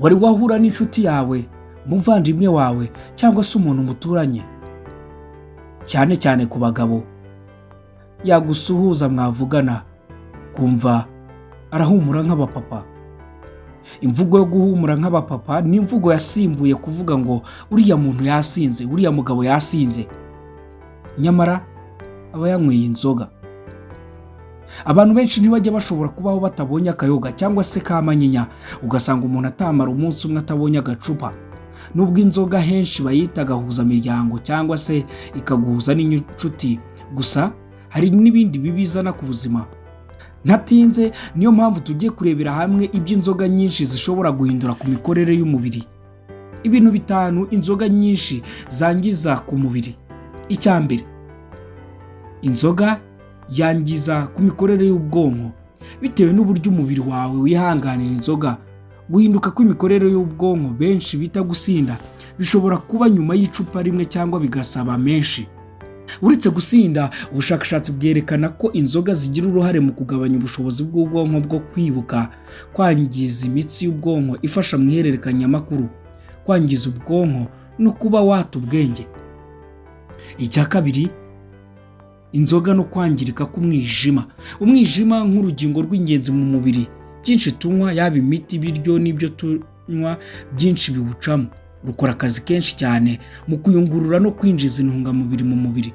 wari wahura n'inshuti yawe, umuvandimwe wawe cyangwa se umuntu muturanye, cyane cyane ku bagabo, yagusuhuza mwavugana kumva arahumura nk'abapapa. Imvugo yo guhumura nk'abapapa ni imvugo yasimbuye kuvuga ngo uriya muntu yasinze, uriya mugabo yasinze, nyamara aba yanyweye inzoga. Abantu benshi ntibajya bashobora kubaho batabonye akayoga cyangwa se kamanyinya, ugasanga umuntu atamara umunsi umwe atabonye agacupa. Nubwo inzoga henshi bayita gahuzamiryango cyangwa se ikaguhuza n'inshuti, gusa hari n'ibindi bibizana ku buzima. Ntatinze, niyo mpamvu tugiye kurebera hamwe iby'inzoga nyinshi zishobora guhindura ku mikorere y'umubiri. Ibintu 5 inzoga nyinshi zangiza ku mubiri. Icya mbere, inzoga yangiza ku mikorere y'ubwonko. Bitewe n'uburyo umubiri wawe wihanganira inzoga, guhinduka kw'imikorere y'ubwonko benshi bita gusinda bishobora kuba nyuma y'icupa rimwe cyangwa bigasaba menshi. Uretse gusinda, ubushakashatsi bwerekana ko inzoga zigira uruhare mu kugabanya ubushobozi bw'ubwonko bwo kwibuka, kwangiza imitsi y'ubwonko ifasha mu ihererekanyamakuru, kwangiza ubwonko no kuba wata ubwenge. Icya kabiri, inzoga no kwangirika k'umwijima. Umwijima nk'urugingo rw'ingenzi mu mubiri. Byinshi tunywa, yaba imiti, ibiryo n'ibyo tunywa, byinshi biwucamo. Rukora akazi kenshi cyane mu kuyungurura no kwinjiza intungamubiri mu mubiri.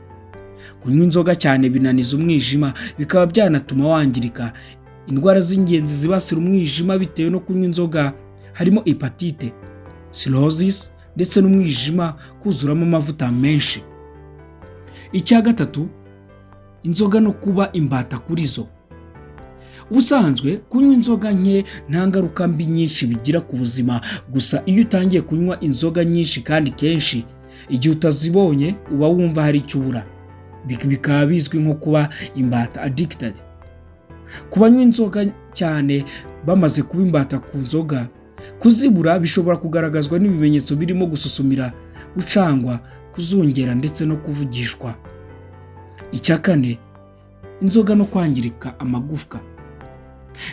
Kunywa inzoga cyane binaniza umwijima, bikaba byanatuma wangirika. Indwara z'ingenzi zibasira umwijima bitewe no kunywa inzoga harimo hepatite, cirrhosis ndetse n'umwijima kuzuramo amavuta menshi. Icya gatatu, inzoga no kuba imbata kuri zo. Ubusanzwe kunywa inzoga nke nta ngaruka mbi nyinshi bigira ku buzima, gusa iyo utangiye kunywa inzoga nyinshi kandi kenshi, igihe utazibonye uba wumva hari icyo ubura. Bikaba bizwi nko kuba imbata, addicted. Ku banywa inzoga cyane bamaze kuba imbata ku nzoga, kuzibura bishobora kugaragazwa n'ibimenyetso birimo gususumira, gucangwa, kuzungera ndetse no kuvugishwa. Icya kane, inzoga no kwangirika amagufwa.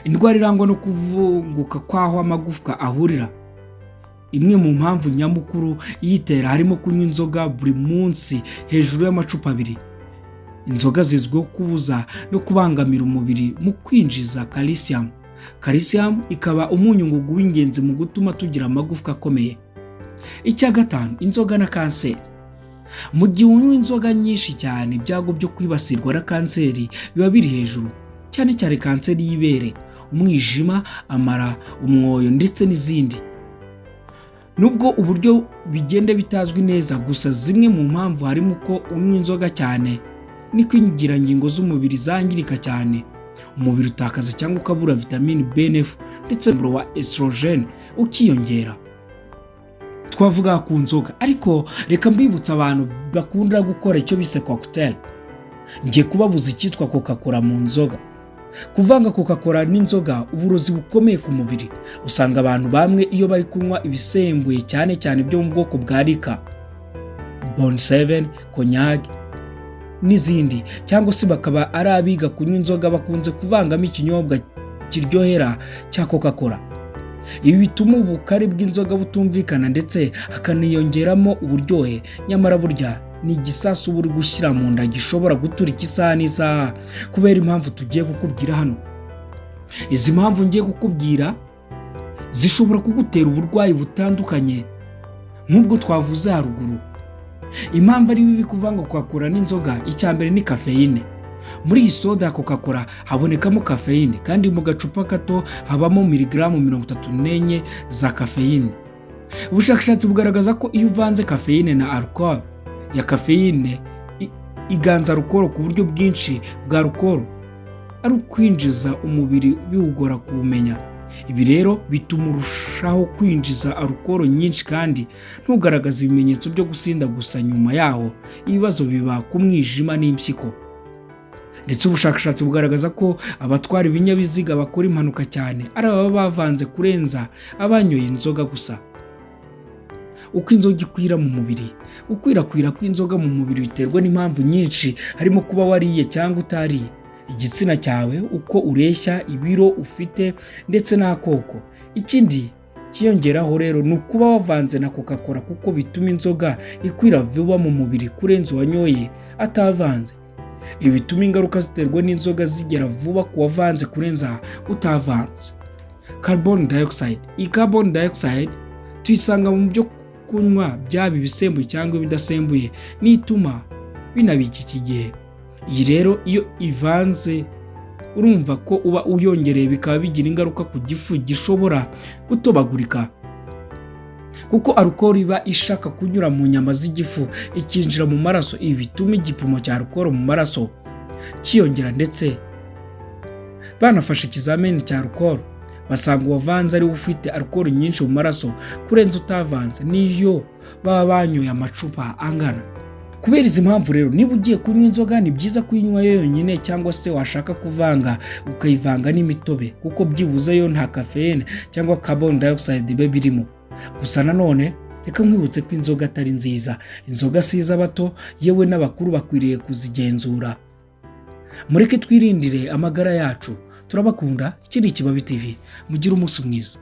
Indwara irangwa no kuvunguka kw'aho amagufwa ahurira. Imwe mu mpamvu nyamukuru iyitera harimo kunywa inzoga buri munsi hejuru y'amacupa 2. Inzoga zizwiho kubuza no kubangamira umubiri mu kwinjiza calcium. Calcium ikaba umunyungugu w'ingenzi mu gutuma tugira amagufwa akomeye. Icya gatanu, inzoga na kanseri. Mu gihe unywa inzoga nyinshi cyane, ibyago byo kwibasirwa na kanseri biba biri hejuru, cyane cyane kanseri y'ibere, umwijima, amara, umwoyo ndetse n'izindi. Nubwo uburyo bigenda bitazwi neza, gusa zimwe mu mpamvu harimo ko unywa inzoga cyane niko ingirangingo z'umubiri zangirika cyane, umubiri utakaza cyangwa ukabura vitamini B9 ndetse n'umubiri wa estrogen ukiyongera. Twavuga ku nzoga, ariko reka mbibutsa abantu bakunda gukora icyo bise cocktail. Ngiye kubabuza icyitwa Coca-Cola mu nzoga. Kuvanga Coca-Cola n'inzoga uburozi bukomeye ku mubiri. Usanga abantu bamwe iyo bari kunywa ibisembuye cyane cyane byo mu bwoko bwa Liquor, Bon 7, Cognac n'izindi, cyangwa se bakaba ari abiga kunywa inzoga bakunze kuvangamo ikinyobwa kiryohera cya Coca-Cola. Ibi bituma ubukari bw'inzoga butumvikana ndetse hakaniyongeramo uburyohe, nyamara burya ni igisasu buri gushyira mu nda gishobora guturika isaha n'isaha kubera impamvu tugiye kukubwira hano. Izi mpamvu ngiye kukubwira zishobora kugutera uburwayi butandukanye nk'ubwo twavuze haruguru. Impamvu ari bibi kuvanga Coca-Cola n'inzoga, icya mbere ni kafeine. Muri iyi soda ya Coca-Cola habonekamo kafeine, kandi mu gacupa gato habamo miligramu 34 za kafeine. Ubushakashatsi bugaragaza ko iyo uvanze kafeine na alcohol, ya kafeine iganza alcohol ku buryo bwinshi bwa alcohol ari ukwinjiza umubiri biwugora kuwumenya. Ibi rero bituma urushaho kwinjiza alcohol nyinshi kandi ntugaragaza ibimenyetso byo gusinda, gusa nyuma yaho ibibazo biba ku mwijima n'impyiko. Ndetse ubushakashatsi bugaragaza ko abatwara ibinyabiziga bakora impanuka cyane ari ababa bavanze kurenza abanyoye inzoga gusa. Uko inzoga ikwira mu mubiri. Ukwirakwira kw'inzoga mu mubiri biterwa n'impamvu nyinshi, harimo kuba wariye cyangwa utariye, igitsina cyawe, uko ureshya, ibiro ufite ndetse n'akoko. Ikindi Ikiyongeraho rero ni ukuba wavanze na Coca-Cola kuko bituma inzoga ikwira vuba mu mubiri kurenza uwanyoye atavanze. Ibi bituma ingaruka ziterwa n'inzoga zigera vuba ku wavanze kurenza utavanze. Carbon dioxide. Iyi carbon dioxide tuyisanga mu byo kunywa byaba ibisembuye cyangwa ibidasembuye n'ituma binabika iki gihe. Iyi rero iyo ivanze urumva ko uba uyongereye bikaba bigira ingaruka ku gifu gishobora gutobagurika kuko alcohol iba ishaka kunyura mu nyama z'igifu ikinjira mu maraso. Ibi bituma igipimo cya alcohol mu maraso kiyongera, ndetse banafashe ikizamini cya alcohol basanga uwavanze ari ufite alcohol nyinshi mu maraso kurenza utavanze n'iyo baba banyoye amacupa angana. Kubera izi mpamvu rero niba ugiye kunywa inzoga ni byiza kuyinywa yonyine, cyangwa se washaka kuvanga ukayivanga n'imitobe kuko byibuze yo nta caffeine cyangwa carbon dioxide bibe birimo. Gusa nanone reka nkwibutse ko inzoga atari nziza. Inzoga si iz'abato, yewe n'abakuru bakwiriye kuzigenzura. Mureke twirindire amagara yacu. Turabakunda. Iki ni Ikibabi TV. Mugire umunsi mwiza.